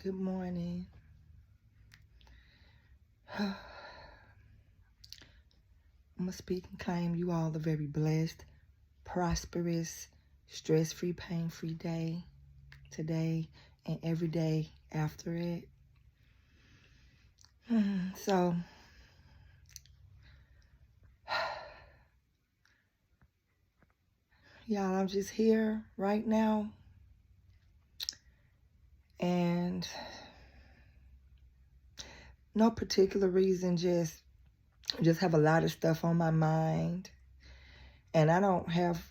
Good morning. I'm going to speak and claim you all a very blessed, prosperous, stress-free, pain-free day today and every day after it. So, y'all, I'm just here right now and no particular reason, just have a lot of stuff on my mind. And I don't have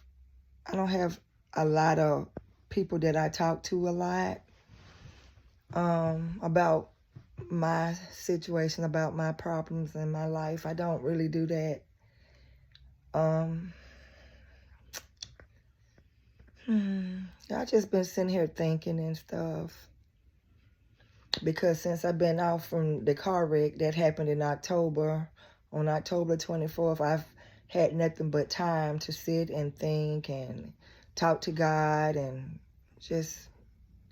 a lot of people that I talk to a lot about my situation, about my problems in my life. I don't really do that. I just been sitting here thinking and stuff. Because since I've been out from the car wreck that happened in October, on October 24th, I've had nothing but time to sit and think and talk to God and just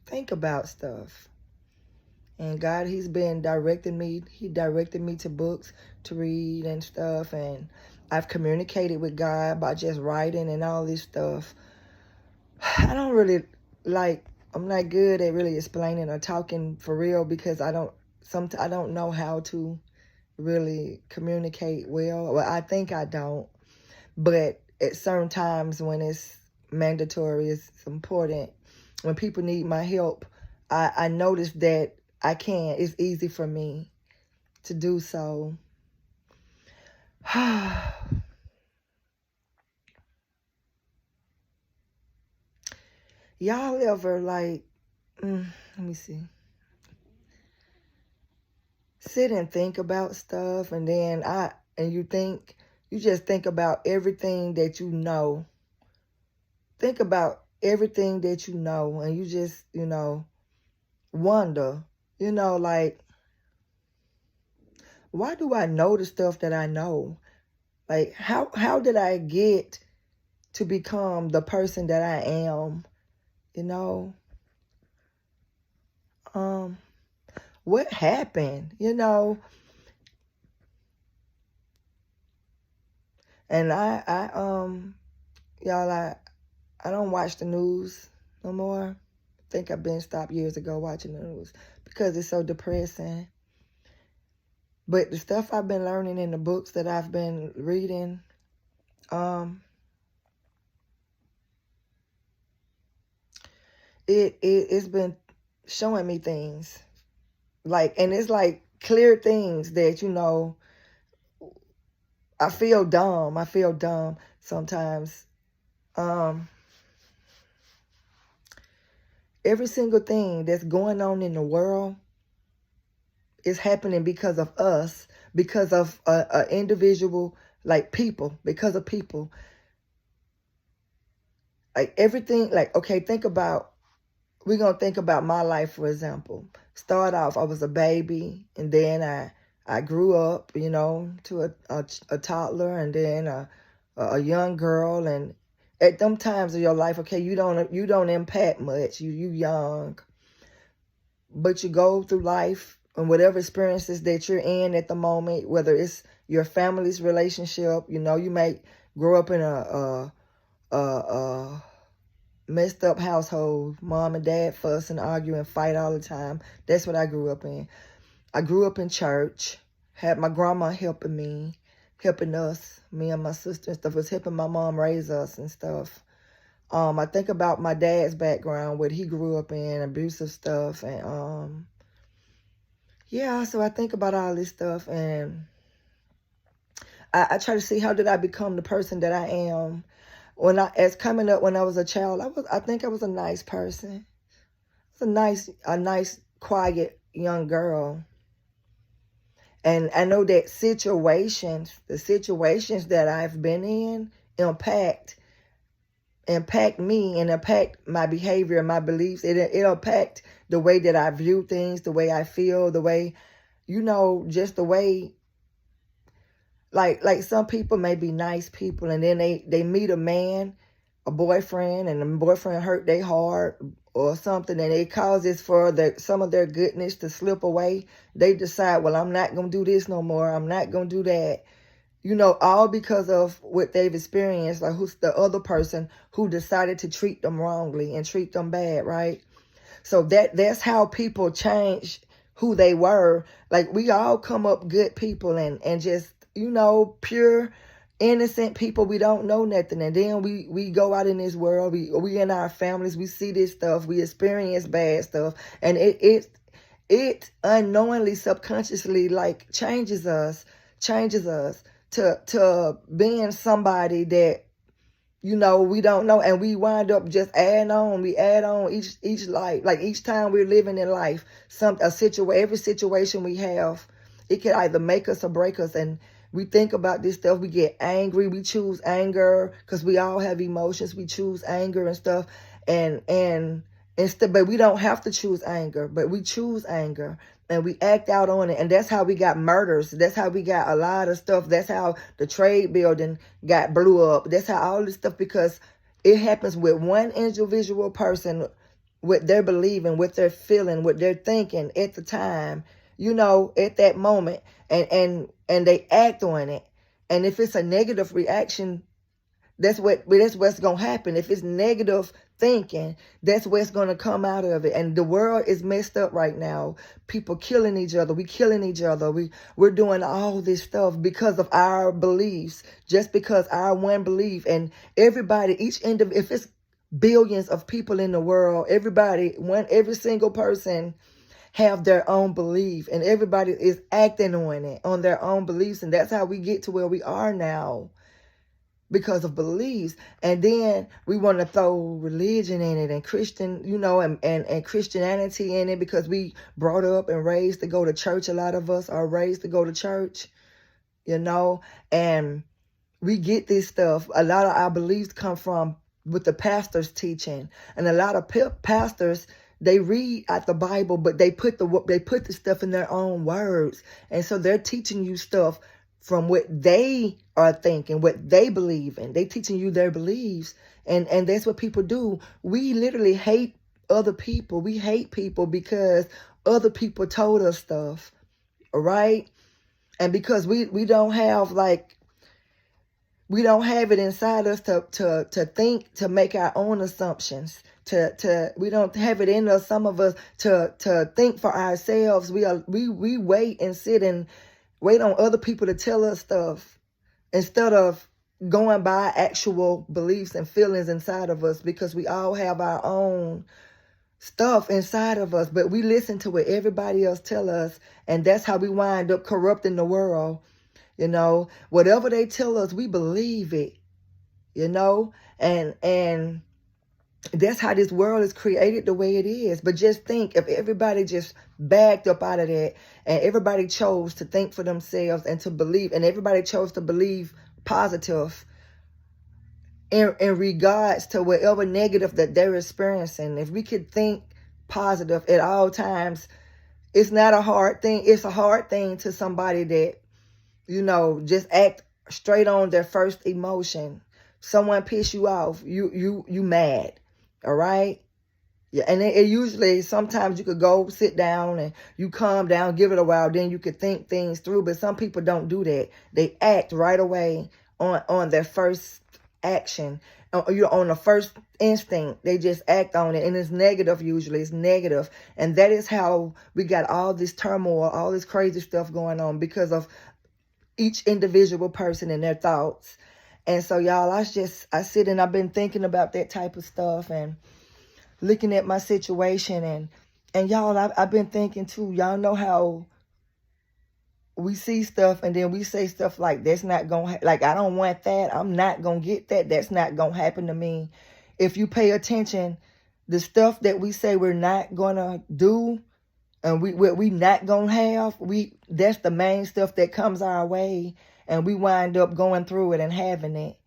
think about stuff. And God, He's been directing me. He directed me to books to read and stuff. And I've communicated with God by just writing and all this stuff. I don't really I'm not good at really explaining or talking for real because I don't know how to really communicate well. Well, I think I don't. But at certain times when it's mandatory, it's important. When people need my help, I notice that I can. It's easy for me to do so. Y'all ever let me see, sit and think about stuff and then you just think about everything that you know. Think about everything that you know and you just, wonder, like, why do I know the stuff that I know? Like, how did I get to become the person that I am? What happened? And y'all, I don't watch the news no more. I think I've been stopped years ago watching the news because it's so depressing. But the stuff I've been learning in the books that I've been reading, it's been showing me things. And it's like clear things that, I feel dumb. I feel dumb sometimes. Every single thing that's going on in the world is happening because of us, because of a individual, like people, because of people. Like everything, okay, we're going to think about my life, for example. Start off, I was a baby, and then I grew up, to a toddler, and then a young girl. And at them times of your life, okay, you don't impact much. You young, but you go through life and whatever experiences that you're in at the moment, whether it's your family's relationship, you might grow up in a messed up household, mom and dad fuss and argue and fight all the time. That's what I grew up in. I grew up in church, had my grandma helping us, me and my sister and stuff, was helping my mom raise us and stuff. I think about my dad's background, what he grew up in, abusive stuff, and yeah, so I think about all this stuff, and I try to see how did I become the person that I am. When I was a child, I think I was a nice person. I was a nice, quiet young girl. And I know that the situations that I've been in impact me and impact my behavior and my beliefs. It impact the way that I view things, the way I feel, the way, just the way, like some people may be nice people and then they meet a man a boyfriend and the boyfriend hurt their heart or something, and it causes for some of their goodness to slip away. They decide, well, I'm not going to do this no more. I'm not going to do that. All because of what they've experienced, like who's the other person who decided to treat them wrongly and treat them bad, right? So that's how people change who they were. Like, we all come up good people and just, pure, innocent people. We don't know nothing. And then we go out in this world. We in our families. We see this stuff. We experience bad stuff. And it unknowingly, subconsciously, like, changes us to being somebody that, we don't know, and we wind up just adding on. We add on each life, like each time we're living in life, every situation we have, it can either make us or break us. And we think about this stuff. We get angry. We choose anger because we all have emotions. We choose anger and stuff, and instead, but we don't have to choose anger, but we choose anger. And we act out on it. And that's how we got murders. That's how we got a lot of stuff. That's how the trade building blew up. That's how all this stuff, because it happens with one individual person, what they're believing, what they're feeling, what they're thinking at the time, at that moment. And they act on it. And if it's a negative reaction, that's what's going to happen. If it's negative thinking, that's what's going to come out of it. And the world is messed up right now. People killing each other. We killing each other. We're doing all this stuff because of our beliefs, just because our one belief. And everybody, if it's billions of people in the world, every single person have their own belief, and everybody is acting on it, on their own beliefs. And that's how we get to where we are now, because of beliefs. And then we want to throw religion in it and Christian, and Christianity in it, because we brought up and raised to go to church. A lot of us are raised to go to church, and we get this stuff. A lot of our beliefs come from with the pastor's teaching, and a lot of pastors, they read out the Bible, but they put the stuff in their own words. And so they're teaching you stuff from what they are thinking, what they believe in. They teaching you their beliefs. And that's what people do. We literally hate other people. We hate people because other people told us stuff. All right? And because we don't have it inside us to think, to make our own assumptions. We don't have it in us, some of us, to think for ourselves. We wait and sit and wait on other people to tell us stuff instead of going by actual beliefs and feelings inside of us, because we all have our own stuff inside of us, but we listen to what everybody else tell us, and that's how we wind up corrupting the world. Whatever they tell us, we believe it, and that's how this world is created the way it is. But just think, if everybody just backed up out of that, and everybody chose to think for themselves and to believe, and everybody chose to believe positive in regards to whatever negative that they're experiencing. If we could think positive at all times, it's not a hard thing. It's a hard thing to somebody that, just act straight on their first emotion. Someone piss you off, you mad. All right? Yeah, and it usually, sometimes you could go sit down and you calm down, give it a while, then you could think things through. But some people don't do that. They act right away on their first action, on the first instinct. They just act on it, and it's negative. Usually it's negative. And that is how we got all this turmoil, all this crazy stuff going on, because of each individual person and their thoughts. And so, y'all, I sit and I've been thinking about that type of stuff and looking at my situation. And y'all, I've been thinking too, y'all know how we see stuff and then we say stuff like, that's not going to, like, I don't want that. I'm not going to get that. That's not going to happen to me. If you pay attention, the stuff that we say we're not going to do and we not going to have, that's the main stuff that comes our way. And we wind up going through it and having it.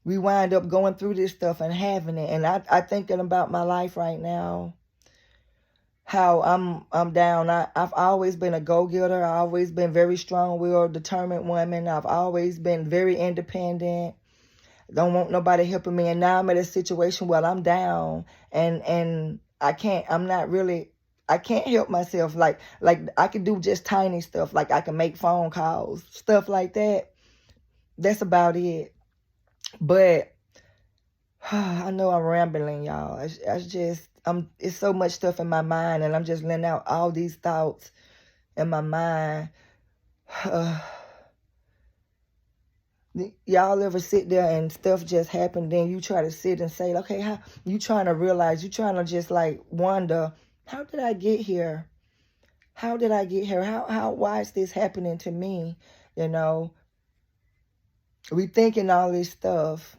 We wind up going through this stuff and having it. And I thinking about my life right now, how I'm down. I've always been a go-getter. I've always been very strong-willed, determined woman. I've always been very independent. don't want nobody helping me. And now I'm at a situation where I'm down and I can't help myself. Like I can do just tiny stuff. Like I can make phone calls, stuff like that. That's about it. But I know I'm rambling, y'all. It's so much stuff in my mind, and I'm just letting out all these thoughts in my mind. Y'all ever sit there and stuff just happened, then you try to sit and say, okay, how you trying to realize, you trying to just like wonder, how did I get here? How did I get here? Why is this happening to me? You know, we thinking all this stuff.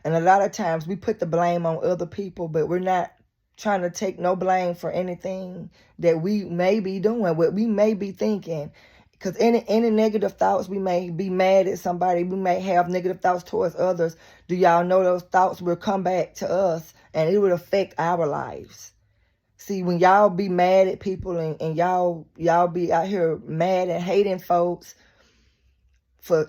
And a lot of times we put the blame on other people, but we're not trying to take no blame for anything that we may be doing, what we may be thinking. Because any negative thoughts, we may be mad at somebody, we may have negative thoughts towards others. Do y'all know those thoughts will come back to us and it will affect our lives? See, when y'all be mad at people and y'all be out here mad and hating folks,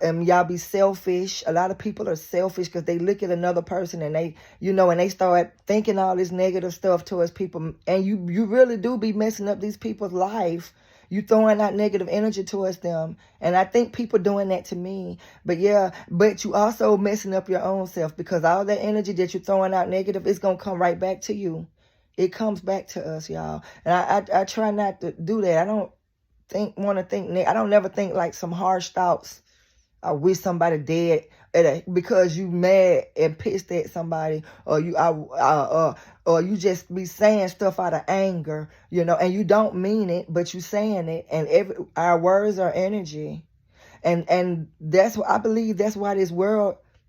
and y'all be selfish. A lot of people are selfish because they look at another person and they start thinking all this negative stuff towards people. And you really do be messing up these people's life. You throwing out negative energy towards them. And I think people doing that to me. But you also messing up your own self, because all that energy that you're throwing out negative is going to come right back to you. It comes back to us, y'all. And I try not to do that. I don't I don't never think like some harsh thoughts. I wish somebody dead because you mad and pissed at somebody, or you just be saying stuff out of anger, and you don't mean it, but you saying it. And our words are energy, and that's what I believe. That's why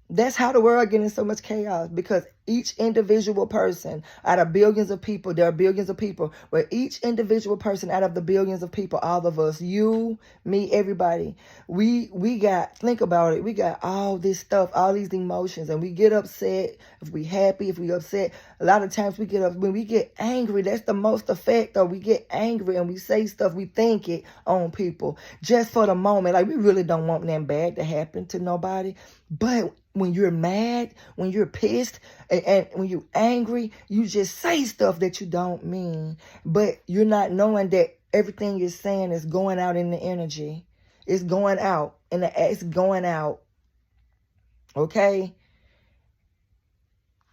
that's how the world getting so much chaos, because each individual person out of billions of people, there are billions of people, but each individual person out of the billions of people, all of us, you, me, everybody, we think about it. We got all this stuff, all these emotions, and we get upset if we happy, if we upset. A lot of times when we get angry, that's the most effect, or we get angry and we say stuff, we think it on people just for the moment. Like we really don't want nothing bad to happen to nobody. But when you're mad, when you're pissed, and when you're angry, you just say stuff that you don't mean. But you're not knowing that everything you're saying is going out in the energy. It's going out. It's going out. Okay?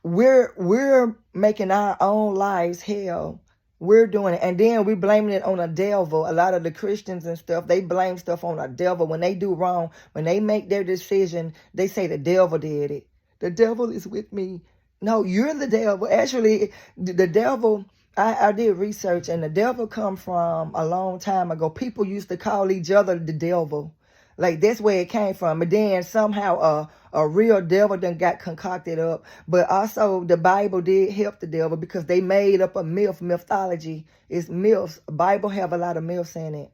We're making our own lives hell. We're doing it. And then we're blaming it on a devil. A lot of the Christians and stuff, they blame stuff on a devil. When they do wrong, when they make their decision, they say the devil did it. The devil is with me. No, you're the devil. Actually, the devil, I did research, and the devil come from a long time ago. People used to call each other the devil. Like, that's where it came from. And then somehow a real devil done got concocted up. But also the Bible did help the devil, because they made up a mythology. It's myths. The Bible have a lot of myths in it.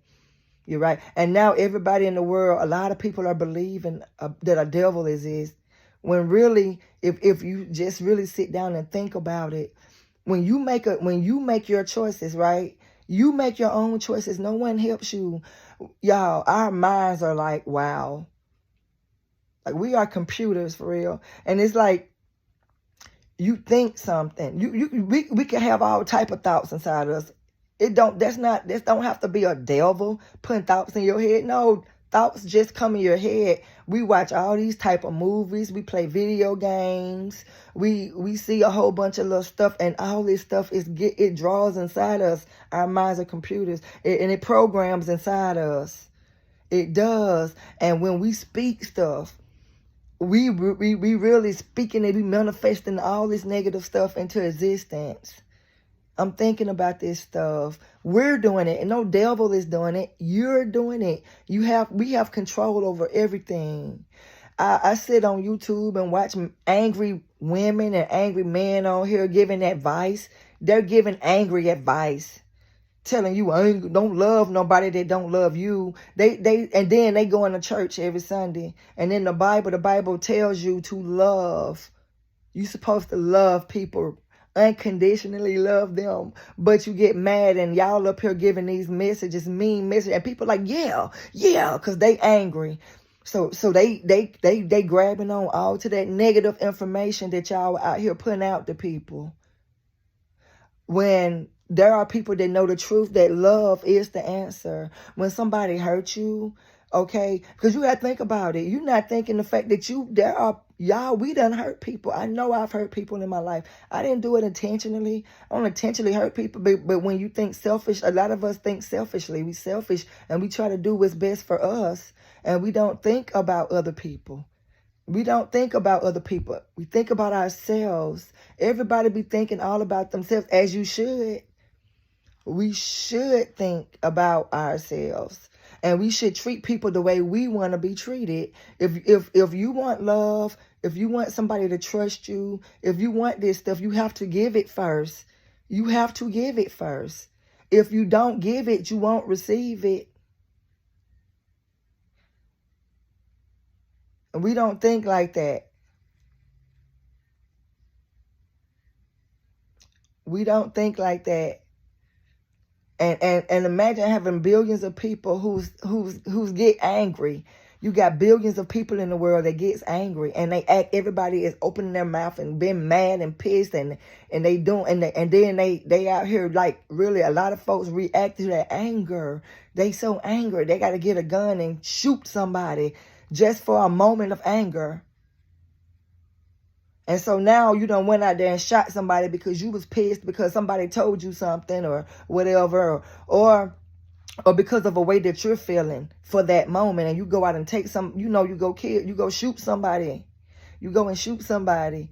You're right. And now everybody in the world, a lot of people are believing that a devil exists. When really, if you just really sit down and think about it, when you make your choices, right? You make your own choices. No one helps you. Y'all, our minds are like, wow. Like, we are computers for real. And it's like, you think something. We can have all type of thoughts inside us. This don't have to be a devil putting thoughts in your head. No, thoughts just come in your head. We watch all these type of movies. We play video games. We see a whole bunch of little stuff, and all this stuff it draws inside us. Our minds are computers, and it programs inside us. It does. And when we speak stuff, we really speaking it. We manifesting all this negative stuff into existence. I'm thinking about this stuff. We're doing it, and no devil is doing it. You're doing it. We have control over everything. I sit on YouTube and watch angry women and angry men on here giving advice. They're giving angry advice, telling you don't love nobody that don't love you. And then they go into church every Sunday. And in the Bible tells you to love. You're supposed to love people, unconditionally love them. But you get mad, and y'all up here giving these messages, mean messages, and people like, yeah, because they angry. So they grabbing on all to that negative information that y'all out here putting out to people. When there are people that know the truth, that love is the answer. When somebody hurts you, okay, because you got to think about it. You're not thinking the fact that we done hurt people. I know I've hurt people in my life. I didn't do it intentionally. I don't intentionally hurt people. But when you think selfish, a lot of us think selfishly. We selfish and we try to do what's best for us. And we don't think about other people. We don't think about other people. We think about ourselves. Everybody be thinking all about themselves, as you should. We should think about ourselves. And we should treat people the way we want to be treated. If you want love, if you want somebody to trust you, if you want this stuff, you have to give it first. You have to give it first. If you don't give it, you won't receive it. We don't think like that. We don't think like that. And imagine having billions of people who's get angry. You got billions of people in the world that gets angry and everybody is opening their mouth and being mad and pissed and then they out here, like, really a lot of folks react to that anger. They so angry they got to get a gun and shoot somebody just for a moment of anger. And so now you done went out there and shot somebody because you was pissed because somebody told you something or whatever, or because of a way that you're feeling for that moment, and you go out and take you go shoot somebody. You go and shoot somebody.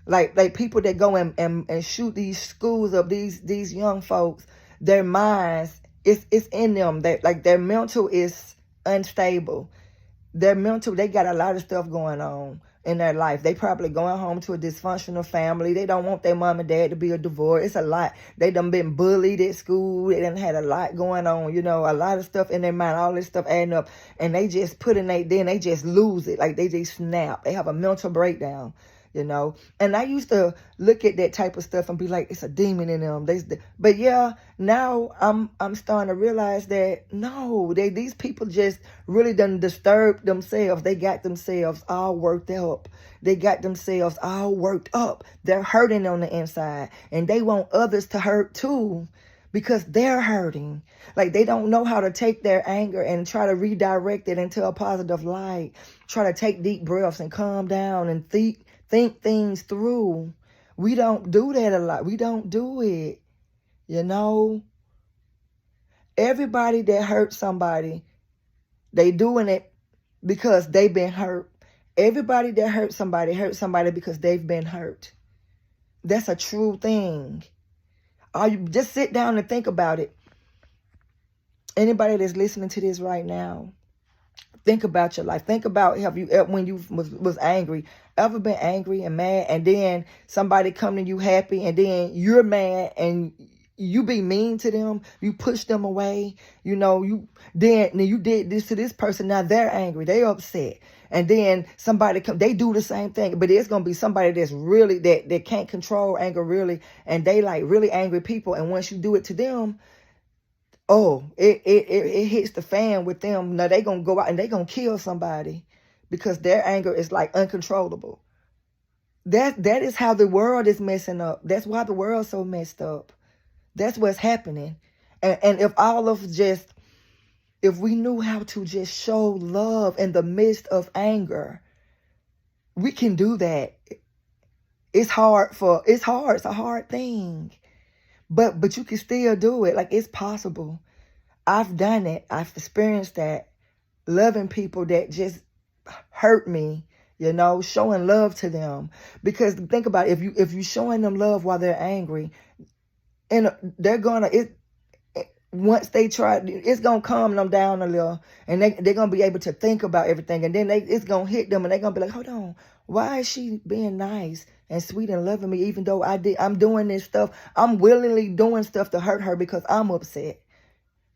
Like people that go and shoot these schools up, these young folks, their minds, it's in them. That, like, their mental is unstable. Their mental, they got a lot of stuff going on in their life. They probably going home to a dysfunctional family. They don't want their mom and dad to be a divorce. It's a lot. They done been bullied at school. They done had a lot going on, a lot of stuff in their mind, all this stuff adding up. And they just they just lose it. Like, they just snap. They have a mental breakdown. And I used to look at that type of stuff and be like, it's a demon in them. But yeah, now I'm starting to realize that no, these people just really done disturbed themselves. They got themselves all worked up. They got themselves all worked up. They're hurting on the inside, and they want others to hurt too, because they're hurting. Like, they don't know how to take their anger and try to redirect it into a positive light. Try to take deep breaths and calm down and think things through. We don't do that a lot. We don't do it. Everybody that hurts somebody, they doing it because they've been hurt. Everybody that hurts somebody because they've been hurt. That's a true thing. You just sit down and think about it. Anybody that's listening to this right now, think about your life. Think about, have you, when you was angry, ever been angry and mad, and then somebody come to you happy, and then you're mad and you be mean to them, you push them away, you did this to this person, now they're angry, they upset, and then somebody come, they do the same thing, but it's gonna be somebody that's really that can't control anger really, and they like really angry people, and once you do it to them, it hits the fan with them. Now they gonna go out and they gonna kill somebody because their anger is like uncontrollable. That is how the world is messing up. That's why the world's so messed up. That's what's happening. And if all of us if we knew how to just show love in the midst of anger, we can do that. It's hard. It's a hard thing. But you can still do it. Like, it's possible. I've done it. I've experienced that. Loving people that just hurt me, showing love to them. Because think about it, if you showing them love while they're angry, and they're gonna, once they try, it's gonna calm them down a little, and they're gonna be able to think about everything, and then it's gonna hit them, and they're gonna be like, hold on, why is she being nice and sweet and loving me, even though I'm doing this stuff, I'm willingly doing stuff to hurt her because I'm upset,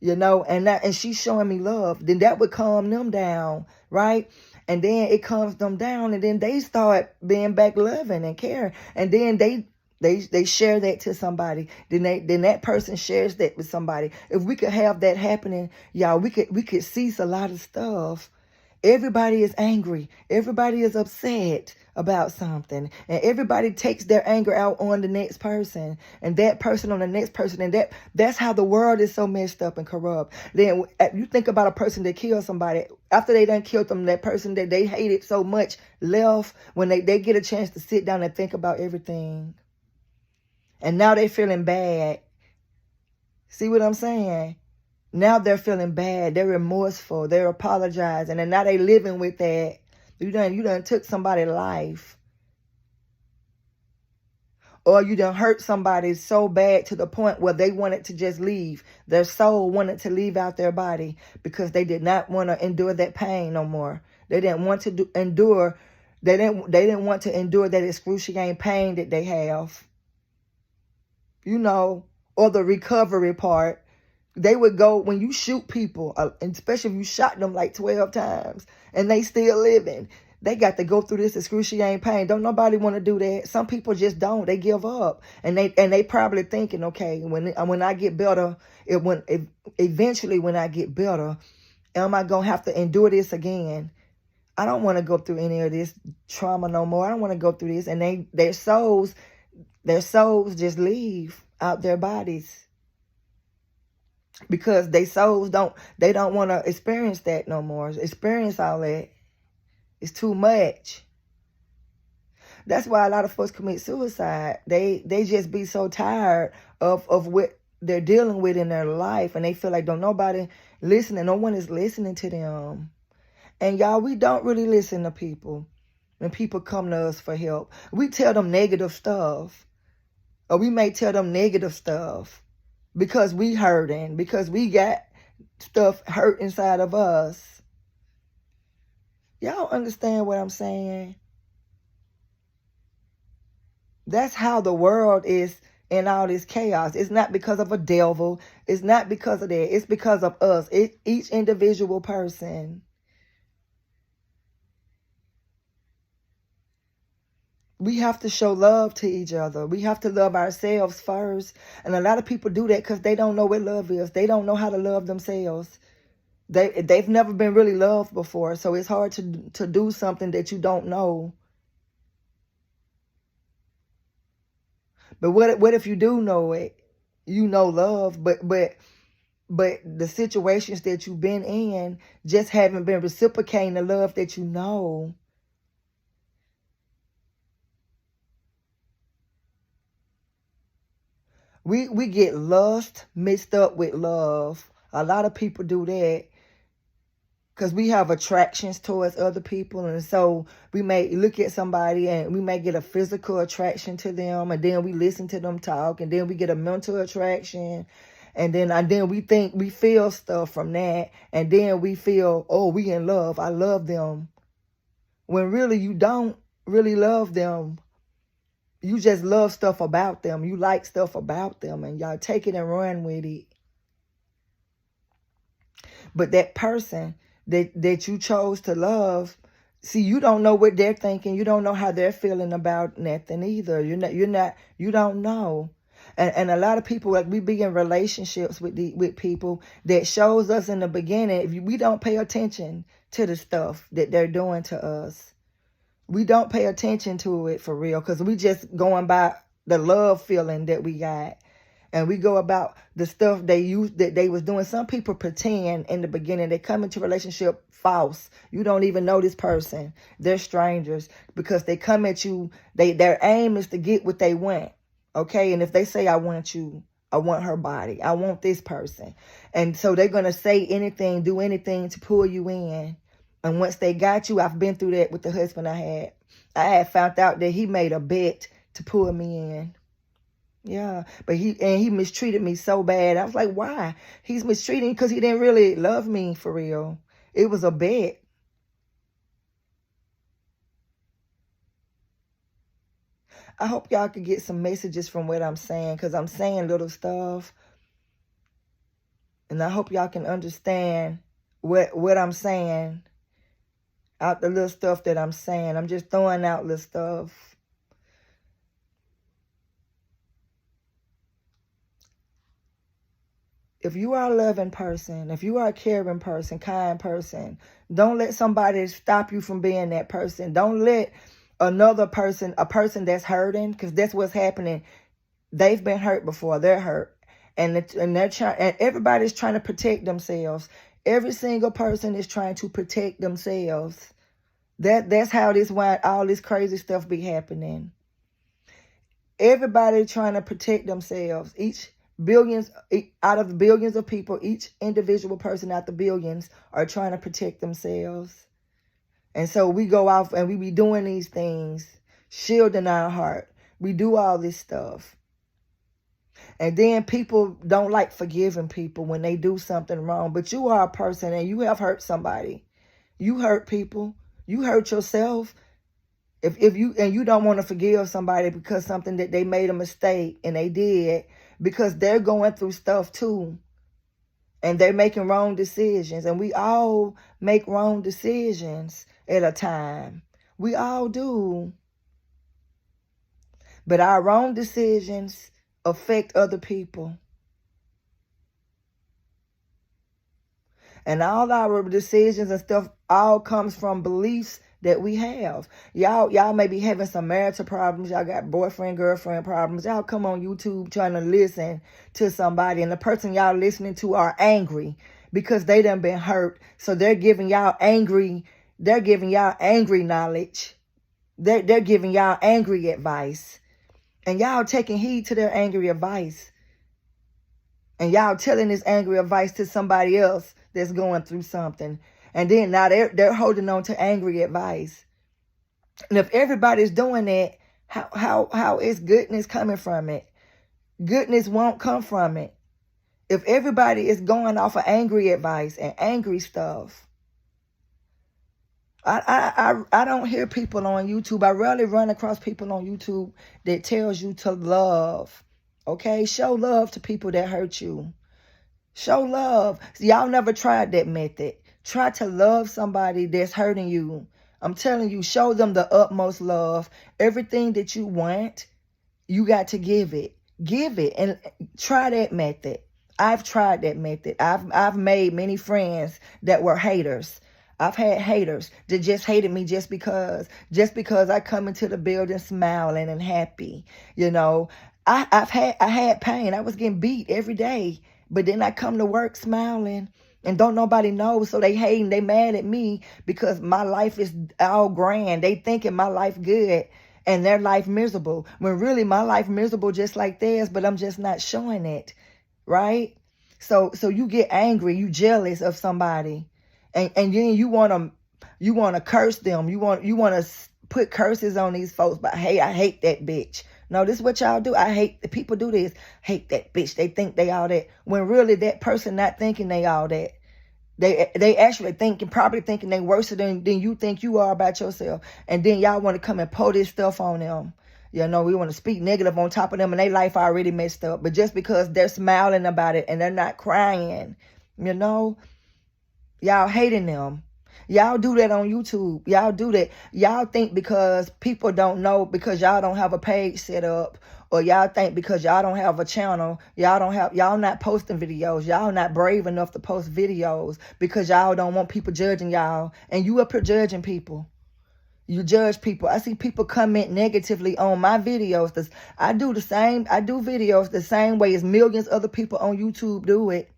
and she's showing me love. Then that would calm them down, right? And then it calms them down, and then they start being back loving and caring, and then they share that to somebody. Then that person shares that with somebody. If we could have that happening, y'all, we could cease a lot of stuff. Everybody is angry. Everybody is upset about something. And everybody takes their anger out on the next person. And that person on the next person. And that's how the world is so messed up and corrupt. Then you think about a person that killed somebody. After they done killed them, that person that they hated so much left when they get a chance to sit down and think about everything. And now they feeling bad. See what I'm saying? Now they're feeling bad. They're remorseful. They're apologizing. And now they living with that. You done took somebody's life. Or you done hurt somebody so bad to the point where they wanted to just leave. Their soul wanted to leave out their body because they did not want to endure that pain no more. They didn't want to endure. They didn't want to endure that excruciating pain that they have. You know, or the recovery part. They would go, when you shoot people, especially if you shot them like 12 times and they still living, they got to go through this excruciating pain. Don't nobody want to do that. Some people just don't. They give up. And they probably thinking, okay, when I get better, eventually when I get better, am I going to have to endure this again? I don't want to go through any of this trauma no more. I don't want to go through this. And their souls just leave out their bodies. Because their souls don't want to experience that no more. Experience all that. It's too much. That's why a lot of folks commit suicide. They just be so tired of what they're dealing with in their life. And they feel like don't nobody listening. No one is listening to them. And y'all, we don't really listen to people. When people come to us for help. We tell them negative stuff. Or we may tell them negative stuff. Because we hurting, because we got stuff hurt inside of us. Y'all understand what I'm saying? That's how the world is in all this chaos. It's not because of a devil. It's not because of that. It's because of us. It's each individual person. We have to show love to each other. We have to love ourselves first. And a lot of people do that because they don't know what love is. They don't know how to love themselves. They've never been really loved before. So it's hard to do something that you don't know. But what if you do know it? You know love, but the situations that you've been in just haven't been reciprocating the love that you know. We get lust mixed up with love. A lot of people do that because we have attractions towards other people. And so we may look at somebody and we may get a physical attraction to them. And then we listen to them talk. And then we get a mental attraction. And then we think we feel stuff from that. And then we feel, oh, we in love. I love them. When really you don't really love them. You just love stuff about them. You like stuff about them. And y'all take it and run with it. But that person that you chose to love, see, you don't know what they're thinking. You don't know how they're feeling about nothing either. You don't know. And a lot of people, like we be in relationships with people that shows us in the beginning, if we don't pay attention to the stuff that they're doing to us. We don't pay attention to it for real because we just going by the love feeling that we got. And we go about the stuff that they was doing. Some people pretend in the beginning. They come into a relationship false. You don't even know this person. They're strangers because they come at you. Their aim is to get what they want. Okay? And if they say, I want you, I want her body, I want this person. And so they're going to say anything, do anything to pull you in. And once they got you, I've been through that with the husband I had. I had found out that he made a bet to pull me in. Yeah, but he mistreated me so bad. I was like, why? He's mistreating because he didn't really love me for real. It was a bet. I hope y'all could get some messages from what I'm saying because I'm saying little stuff. And I hope y'all can understand what I'm saying. Out the little stuff that I'm saying. I'm just throwing out little stuff. if you are a loving person, if you are a caring person, kind person, don't let somebody stop you from being that person. Don't let another person, a person that's hurting, because that's what's happening. They've been hurt before. They're hurt. And they're trying, and everybody's trying to protect themselves. Every single person is trying to protect themselves. That's how all this crazy stuff be happening. Everybody trying to protect themselves. Out of the billions of people, each individual person out the billions are trying to protect themselves. And so we go off and we be doing these things, shielding our heart. We do all this stuff. And then people don't like forgiving people when they do something wrong. But you are a person and you have hurt somebody. You hurt people. You hurt yourself. If you don't want to forgive somebody because something that they made a mistake and they did, because they're going through stuff too. And they're making wrong decisions. And we all make wrong decisions at a time. We all do. But our wrong decisions affect other people. And all our decisions and stuff all comes from beliefs that we have. Y'all may be having some marital problems. Y'all got boyfriend, girlfriend problems. Y'all come on YouTube trying to listen to somebody, and the person y'all listening to are angry because they done been hurt. So they're giving y'all angry knowledge. They're giving y'all angry advice. And y'all taking heed to their angry advice. And y'all telling this angry advice to somebody else that's going through something. And then now they're holding on to angry advice. And if everybody's doing that, how is goodness coming from it? Goodness won't come from it. If everybody is going off of angry advice and angry stuff. I don't hear people on YouTube. I rarely run across people on YouTube that tells you to love. Okay? Show love to people that hurt you. Show love. Y'all never tried that method. Try to love somebody that's hurting you. I'm telling you, show them the utmost love. Everything that you want, you got to give it. Give it and try that method. I've tried that method. I've made many friends that were haters. I've had haters that just hated me just because I come into the building smiling and happy. You know, I had pain. I was getting beat every day, but then I come to work smiling and don't nobody know. So they hating, they mad at me because my life is all grand. They thinking my life good and their life miserable. When really my life miserable just like theirs, but I'm just not showing it. Right? So you get angry, you jealous of somebody. And then you want to curse them. You want to put curses on these folks. But hey, I hate that bitch. No, this is what y'all do. I hate the people do this. Hate that bitch. They think they all that. When really that person not thinking they all that. They actually probably thinking they worse than you think you are about yourself. And then y'all want to come and pour this stuff on them. You know, we want to speak negative on top of them and their life already messed up. But just because they're smiling about it and they're not crying, you know, y'all hating them. Y'all do that on YouTube. Y'all do that. Y'all think because people don't know, because y'all don't have a page set up, or y'all think because y'all don't have a channel, y'all not posting videos. Y'all not brave enough to post videos because y'all don't want people judging y'all. And you up here judging people. You judge people. I see people comment negatively on my videos. I do videos the same way as millions of other people on YouTube do it.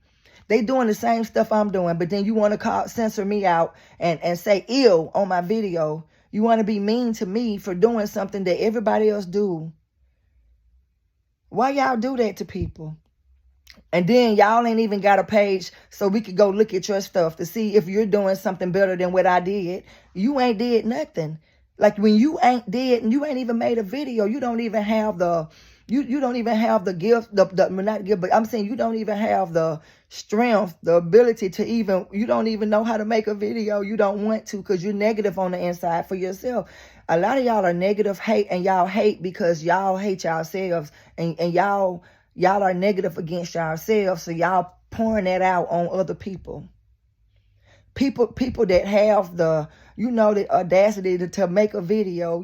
They doing the same stuff I'm doing, but then you want to censor me out and say ill on my video. You want to be mean to me for doing something that everybody else do. Why y'all do that to people? And then y'all ain't even got a page so we could go look at your stuff to see if you're doing something better than what I did. You ain't did nothing. Like when you ain't did and you ain't even made a video, you don't even have the you don't even have the gift, not gift, but I'm saying you don't even have the strength, the ability to you don't even know how to make a video. You don't want to because you're negative on the inside for yourself. A lot of y'all are negative hate, and y'all hate because y'all hate yourselves, and y'all are negative against yourselves, so y'all pouring that out on other people. People that have the audacity to make a video,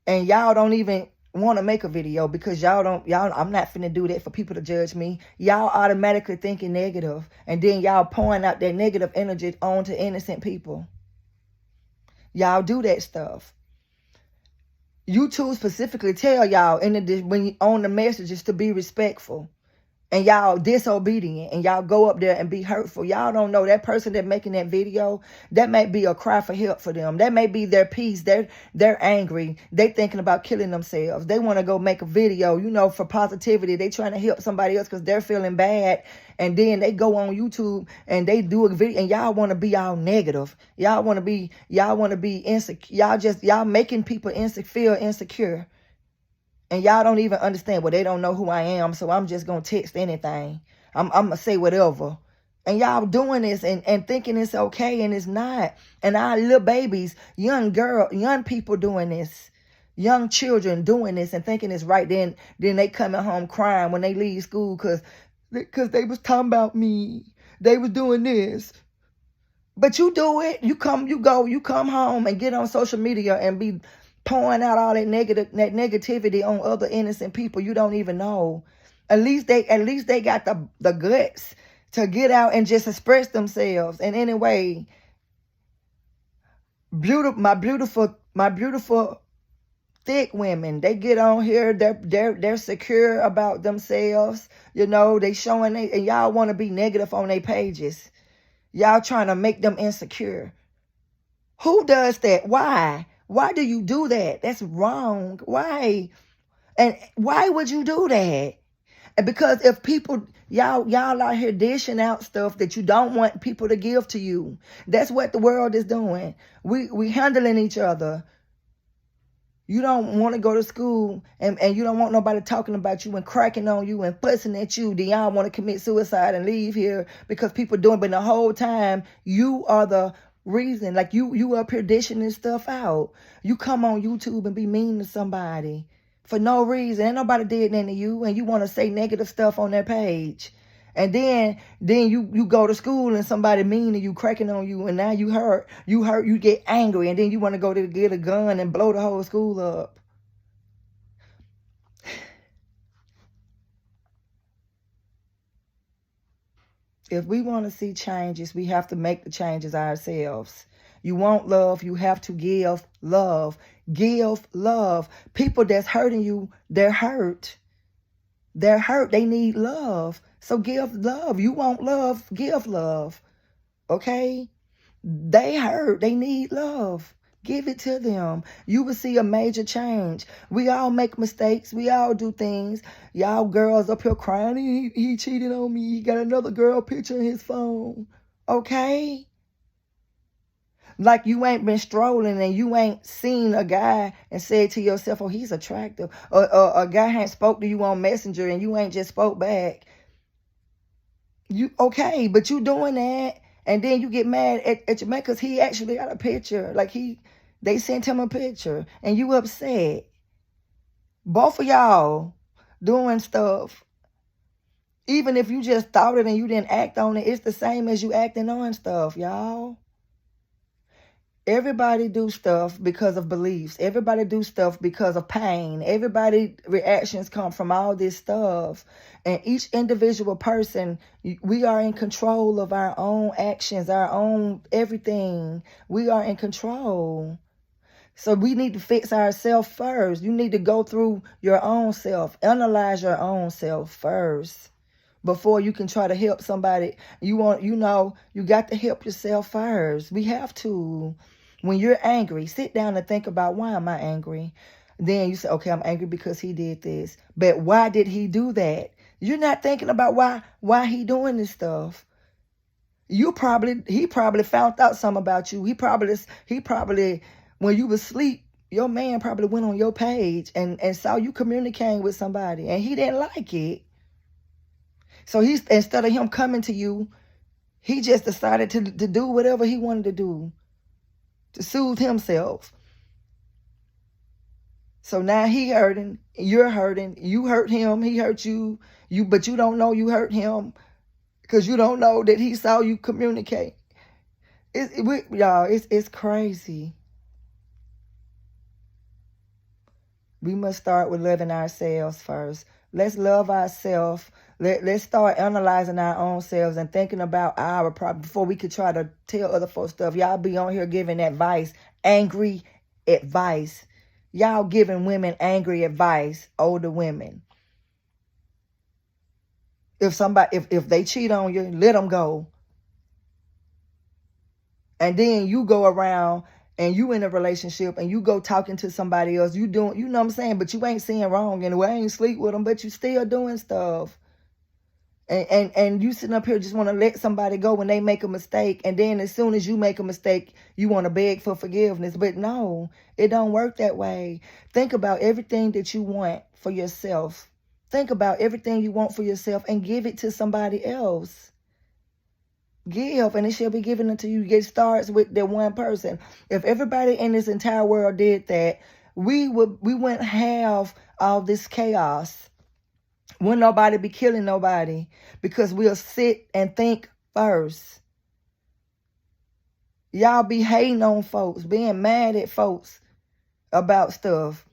and y'all don't even want to make a video because I'm not finna do that for people to judge me. Y'all automatically thinking negative, and then y'all pouring out that negative energy onto innocent people. Y'all do that stuff. YouTube specifically tell y'all when you on the messages to be respectful. And y'all disobedient, and y'all go up there and be hurtful. Y'all don't know that person that making that video, that may be a cry for help for them. That may be their peace. They're angry. They thinking about killing themselves. They want to go make a video, for positivity. They trying to help somebody else because they're feeling bad. And then they go on YouTube and they do a video, and y'all want to be all negative. Y'all want to be insecure. Y'all making people feel insecure. And y'all don't even understand. Well, they don't know who I am, so I'm just going to text anything. I'm going to say whatever. And y'all doing this and thinking it's okay, and it's not. And our little babies, young people doing this. Young children doing this and thinking it's right. Then they coming home crying when they leave school because they was talking about me. They was doing this. But you do it. You come home and get on social media and be pouring out all that negativity on other innocent people you don't even know. At least they got the guts to get out and just express themselves. And anyway, my beautiful thick women, they get on here, they're secure about themselves. They showing and y'all want to be negative on their pages. Y'all trying to make them insecure. Who does that? Why? Why do you do that? That's wrong. Why? And why would you do that? And because if people, y'all out here dishing out stuff that you don't want people to give to you. That's what the world is doing. We handling each other. You don't want to go to school and you don't want nobody talking about you and cracking on you and fussing at you. Then y'all want to commit suicide and leave here because people doing, but the whole time you are the reason. Like you up here dishing this stuff out. You come on YouTube and be mean to somebody for no reason. Ain't nobody did nothing to you, and you want to say negative stuff on their page. And then you go to school and somebody mean to you, cracking on you, and now you hurt, you get angry, and then you want to go to get a gun and blow the whole school up. If we want to see changes, we have to make the changes ourselves. You want love, you have to give love. Give love. People that's hurting you, they're hurt. They're hurt. They need love. So give love. You want love, give love. Okay? They hurt. They need love. Give it to them. You will see a major change. We all make mistakes. We all do things. Y'all girls up here crying. He cheated on me. He got another girl picture in his phone. Okay? Like you ain't been strolling and you ain't seen a guy and said to yourself, oh, he's attractive. Or a guy ain't spoke to you on Messenger and you ain't just spoke back. You okay, but you doing that. And then you get mad at your man because he actually got a picture. Like they sent him a picture and you upset. Both of y'all doing stuff. Even if you just thought it and you didn't act on it, it's the same as you acting on stuff, y'all. Everybody do stuff because of beliefs. Everybody do stuff because of pain. Everybody reactions come from all this stuff. And each individual person, we are in control of our own actions, our own everything. We are in control. So we need to fix ourselves first. You need to go through your own self. Analyze your own self first before you can try to help somebody. You got to help yourself first. We have to. When you're angry, sit down and think about, why am I angry? Then you say, okay, I'm angry because he did this. But why did he do that? You're not thinking about why he doing this stuff. He probably found out something about you. He probably when you was asleep, your man probably went on your page and saw you communicating with somebody and he didn't like it. So instead of him coming to you, he just decided to do whatever he wanted to do to soothe himself. So now he hurting, you're hurting, you hurt him, he hurt you, but you don't know you hurt him because you don't know that he saw you communicate. Y'all, it's crazy. We must start with loving ourselves first. Let's love ourselves. Let's start analyzing our own selves and thinking about our problem before we could try to tell other folks stuff. Y'all be on here giving advice, angry advice. Y'all giving women angry advice, older women. If they cheat on you, let them go. And then you go around and you in a relationship and you go talking to somebody else. You doing, you know what I'm saying? But you ain't seeing wrong and I ain't sleep with them, but you still doing stuff. And you sitting up here just want to let somebody go when they make a mistake. And then as soon as you make a mistake, you want to beg for forgiveness. But no, it don't work that way. Think about everything that you want for yourself. Think about everything you want for yourself and give it to somebody else. Give, and it shall be given unto you. It starts with the one person. If everybody in this entire world did that, we wouldn't have all this chaos. Wouldn't nobody be killing nobody, because we'll sit and think first. Y'all be hating on folks, being mad at folks about stuff.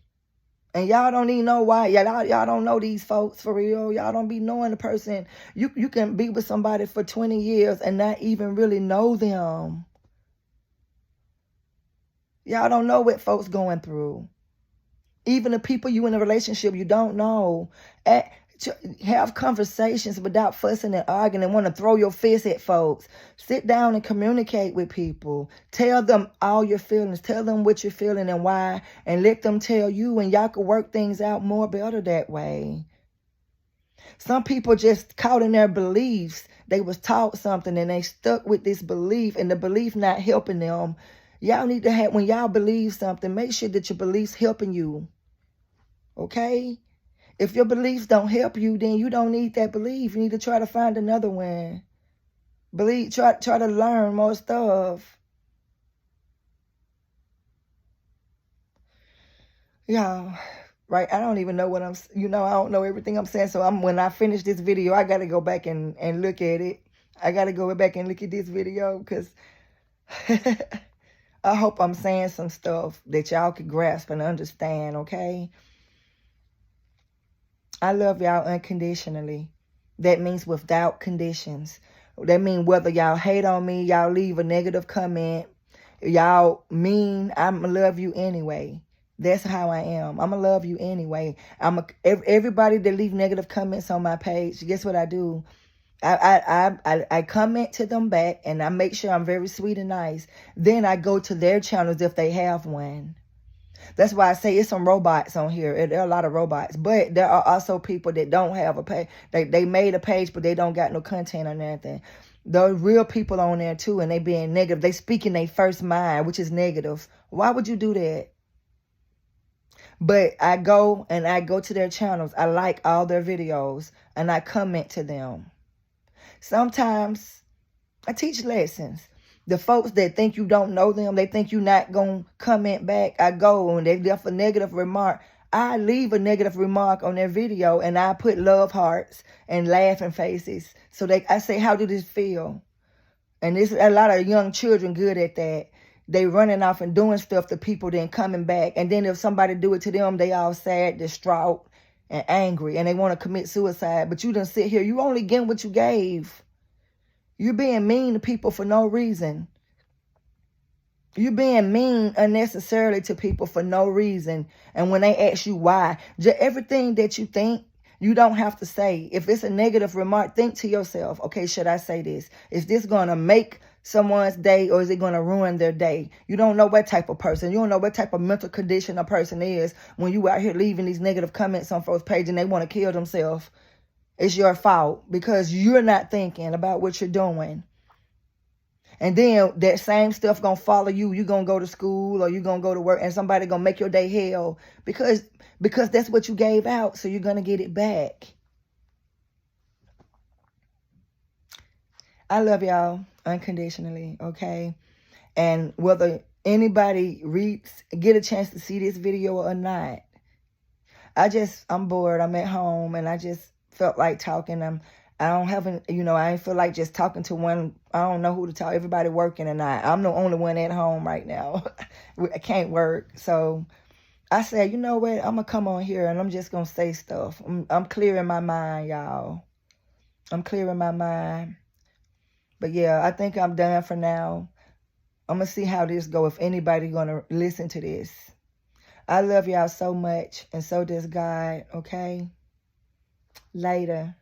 And y'all don't even know why. Y'all don't know these folks for real. Y'all don't be knowing the person. You can be with somebody for 20 years and not even really know them. Y'all don't know what folks going through. Even the people you in a relationship you don't know. Have conversations without fussing and arguing and want to throw your fist at folks. Sit down and communicate with people. Tell them all your feelings. Tell them what you're feeling and why, and let them tell you, and y'all can work things out more better that way. Some people just caught in their beliefs. They was taught something and they stuck with this belief, and the belief not helping them. Y'all need to have, when y'all believe something, make sure that your beliefs helping you. Okay? If your beliefs don't help you, then you don't need that belief. You need to try to find another one. Try to learn more stuff. Y'all, right? I don't even know what I don't know everything I'm saying. So when I finish this video, I got to go back and look at it. I got to go back and look at this video because I hope I'm saying some stuff that y'all can grasp and understand, okay? I love y'all unconditionally. That means without conditions. That means whether y'all hate on me, y'all leave a negative comment, y'all mean, I'm going to love you anyway. That's how I am. I'm going to love you anyway. Everybody that leave negative comments on my page, guess what I do? I comment to them back, and I make sure I'm very sweet and nice. Then I go to their channels if they have one. That's why I say it's some robots on here. There are a lot of robots. But there are also people that don't have a page. They made a page, but they don't got no content or nothing. There are real people on there too, and they being negative. They speaking their first mind, which is negative. Why would you do that? But I go to their channels. I like all their videos, and I comment to them. Sometimes I teach lessons. The folks that think you don't know them, they think you're not going to comment back. I go and they left a negative remark. I leave a negative remark on their video and I put love hearts and laughing faces. So I say, how did this feel? And there's a lot of young children good at that. They running off and doing stuff to people, then coming back. And then if somebody do it to them, they all sad, distraught, and angry. And they want to commit suicide. But you done sit here. You only getting what you gave. You're being mean to people for no reason. You're being mean unnecessarily to people for no reason. And when they ask you why, everything that you think, you don't have to say. If it's a negative remark, think to yourself, okay, should I say this? Is this going to make someone's day, or is it going to ruin their day? You don't know what type of person. You don't know what type of mental condition a person is when you out here leaving these negative comments on folks' page and they want to kill themselves. It's your fault because you're not thinking about what you're doing. And then that same stuff going to follow you. You're going to go to school or you're going to go to work and somebody going to make your day hell because that's what you gave out. So you're going to get it back. I love y'all unconditionally, okay? And whether anybody get a chance to see this video or not, I'm bored. I'm at home and I just felt like talking. I ain't feel like just talking to one. I don't know who to talk. Everybody working and I'm the only one at home right now. I can't work. So I said, you know what? I'm going to come on here and I'm just going to say stuff. I'm clearing my mind, y'all. I'm clearing my mind. But yeah, I think I'm done for now. I'm going to see how this go, if anybody going to listen to this. I love y'all so much, and so does God, okay? Later.